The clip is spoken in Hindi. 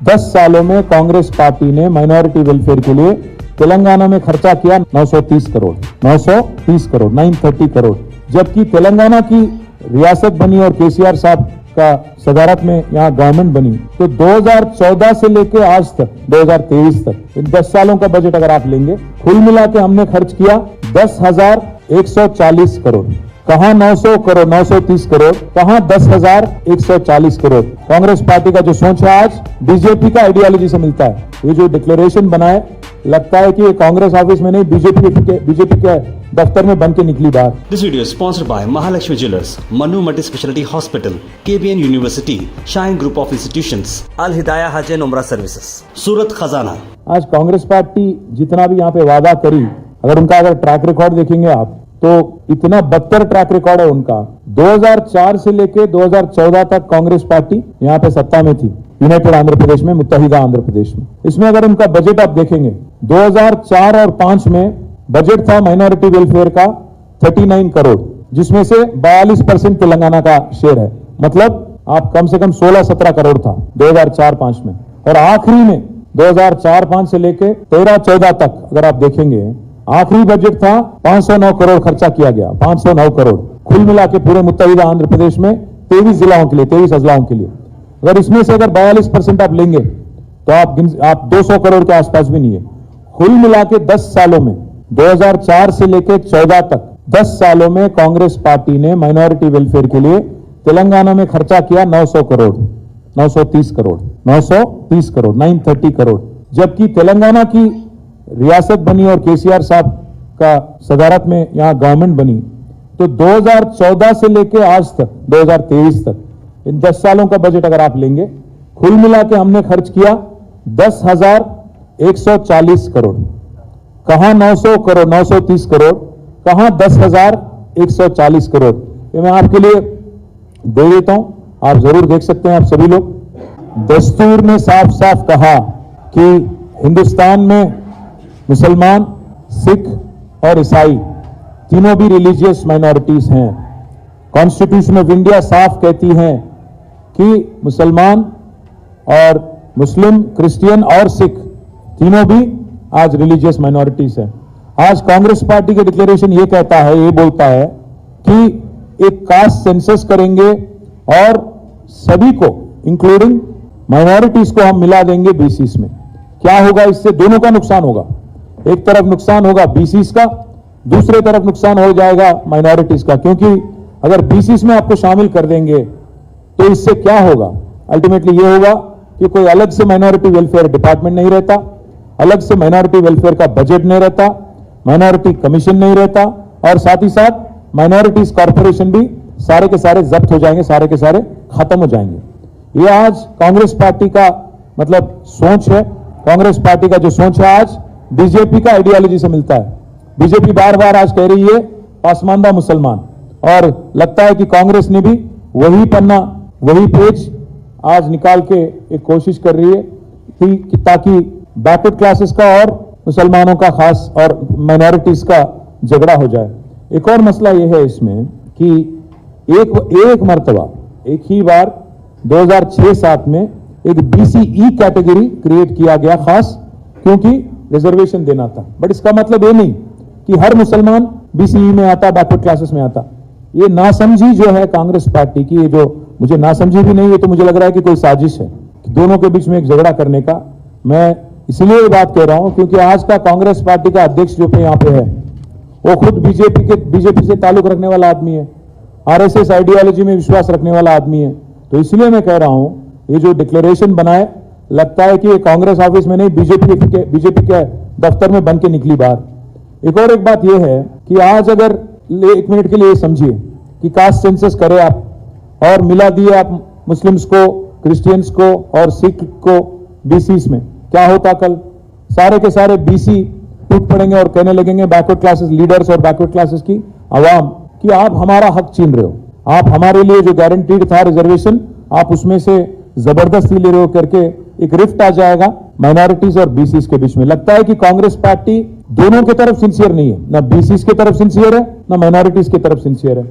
10 सालों में कांग्रेस पार्टी ने माइनॉरिटी वेलफेयर के लिए तेलंगाना में खर्चा किया 930 करोड़ 930 करोड़, जबकि तेलंगाना की रियासत बनी और केसीआर साहब का सदारत में यहाँ गवर्नमेंट बनी तो 2014 से लेके आज तक 2023 तक इन 10 सालों का बजट अगर आप लेंगे, कुल मिला के हमने खर्च किया 10,140 करोड़। कहां 900 करोड़ 930 करोड़, कहां 10,140 करोड़। कांग्रेस पार्टी का जो सोच है आज बीजेपी का आइडियोलॉजी से मिलता है। ये जो डिक्लेरेशन बनाए, लगता है कि ये कांग्रेस ऑफिस में नहीं बीजेपी के दफ्तर में बन के निकली बात। This video is sponsored by Mahalakshmi Jewellers, Manu Multi Speciality Hospital, KBN University, Shine Group of Institutions, Al Hidayah Hajj and Umrah Services, Surat Khazana। आज कांग्रेस पार्टी जितना भी यहाँ पे वादा करी, अगर ट्रैक रिकॉर्ड देखेंगे आप तो इतना बदतर ट्रैक रिकॉर्ड है उनका। 2004 से लेके 2014 तक कांग्रेस पार्टी यहाँ पे सत्ता में थी, यूनाइटेड आंध्र प्रदेश में, मुत्तहिदा आंध्र प्रदेश में। इसमें अगर उनका बजट आप देखेंगे, 2004 और 5 में बजट था माइनॉरिटी वेलफेयर का 39 करोड़, जिसमें से 42% तेलंगाना का शेयर है। मतलब आप कम से कम 16-17 करोड़ था 2004-5 में। और आखिरी में 2004-5 से लेके 13-14 तक अगर आप देखेंगे, आखिरी बजट था 509 करोड़ खर्चा किया गया, 509 करोड़ कुल मिला के पूरे मुत्तहिदा आंध्र प्रदेश में 23 जिलाओं के लिए, 23 अजलाओं के लिए। अगर इसमें से अगर 42% आप लेंगे तो आप 200 करोड़ के आसपास भी नहीं है। कुल मिला के 10 सालों में 2004 से लेकर 14 तक 10 सालों में कांग्रेस पार्टी ने माइनॉरिटी वेलफेयर के लिए तेलंगाना में खर्चा किया 900 करोड़ 930 करोड़ 930 करोड़, जबकि तेलंगाना की रियासत बनी और केसीआर साहब का सदारत में यहाँ गवर्नमेंट बनी तो 2014 से लेकर आज तक 2023 तक इन 10 सालों का बजट अगर आप लेंगे, कुल मिला के हमने खर्च किया 10,140 करोड़। कहां 900 करोड़ 930 करोड़, कहां 10,140 करोड़। ये मैं आपके लिए दे देता हूं, आप जरूर देख सकते हैं आप सभी लोग। दस्तूर ने साफ साफ कहा कि हिंदुस्तान में मुसलमान, सिख और ईसाई तीनों भी रिलीजियस माइनॉरिटीज हैं। कॉन्स्टिट्यूशन ऑफ इंडिया साफ कहती है कि मुसलमान और मुस्लिम, क्रिश्चियन और सिख तीनों भी आज रिलीजियस माइनॉरिटीज हैं। आज कांग्रेस पार्टी के डिक्लेरेशन ये कहता है, ये बोलता है कि एक कास्ट सेंसस करेंगे और सभी को इंक्लूडिंग माइनॉरिटीज को हम मिला देंगे बीसीस में। क्या होगा इससे? दोनों का नुकसान होगा। एक तरफ नुकसान होगा बीसीस का, दूसरे तरफ नुकसान हो जाएगा माइनॉरिटीज का, क्योंकि अगर बीसीस में आपको शामिल कर देंगे तो इससे क्या होगा? अल्टीमेटली ये होगा कि कोई अलग से माइनॉरिटी वेलफेयर डिपार्टमेंट नहीं रहता, अलग से माइनॉरिटी वेलफेयर का बजट नहीं रहता, माइनॉरिटी कमीशन नहीं रहता, और साथ ही साथ माइनॉरिटीज कॉर्पोरेशन भी सारे के सारे जब्त हो जाएंगे, सारे के सारे खत्म हो जाएंगे। ये आज कांग्रेस पार्टी का मतलब सोच है। कांग्रेस पार्टी का जो सोच है आज बीजेपी का आइडियोलॉजी से मिलता है। बीजेपी बार बार आज कह रही है पासमानदा मुसलमान, और लगता है कि कांग्रेस ने भी वही पन्ना, वही पेज आज निकाल के एक कोशिश कर रही है कि ताकि बैकवर्ड क्लासेस का और मुसलमानों का खास और माइनॉरिटीज का झगड़ा हो जाए। एक और मसला यह है इसमें कि एक मर्तबा, एक ही बार 2006-7 में एक बीसीई कैटेगरी क्रिएट किया गया, खास क्योंकि रिजर्वेशन देना था। बट इसका मतलब ये नहीं कि हर मुसलमान बीसीई में आता, बैकवर्ड क्लासेस में आता। ये नासमझी जो है कांग्रेस पार्टी की, ये जो मुझे नासमझी भी नहीं है, तो मुझे लग रहा है कि कोई साजिश है दोनों के बीच में एक झगड़ा करने का। मैं इसलिए ये बात कह रहा हूं क्योंकि आज का कांग्रेस पार्टी का अध्यक्ष जो पे यहाँ पे है, वो खुद बीजेपी से ताल्लुक रखने वाला आदमी है, आरएसएस आइडियोलॉजी में विश्वास रखने वाला आदमी है। तो इसलिए मैं कह रहा हूं, ये जो डिक्लेरेशन बनाए, लगता है कि ये कांग्रेस ऑफिस में नहीं बीजेपी के दफ्तर में बन के निकली बात। एक बात यह है कि आज अगर 1 मिनट के लिए समझिए कि कास्ट सेंसस करे आप और मिला दिए आप मुस्लिम्स को, क्रिश्चियंस को और सिख को बीसीस में, क्या होता? कल सारे के सारे बीसी टूट पड़ेंगे और कहने लगेंगे बैकवर्ड क्लासेस लीडर्स और बैकवर्ड क्लासेस की आवाम कि आप हमारा हक छीन रहे हो, आप हमारे लिए जो गारंटीड था रिजर्वेशन, आप उसमें से जबरदस्ती ले रहे हो करके एक रिफ्ट आ जाएगा माइनॉरिटीज और बीसीस के बीच में। लगता है कि कांग्रेस पार्टी दोनों की तरफ सिंसियर नहीं है, ना बीसीस की तरफ सिंसियर है, ना माइनॉरिटीज की तरफ सिंसियर है।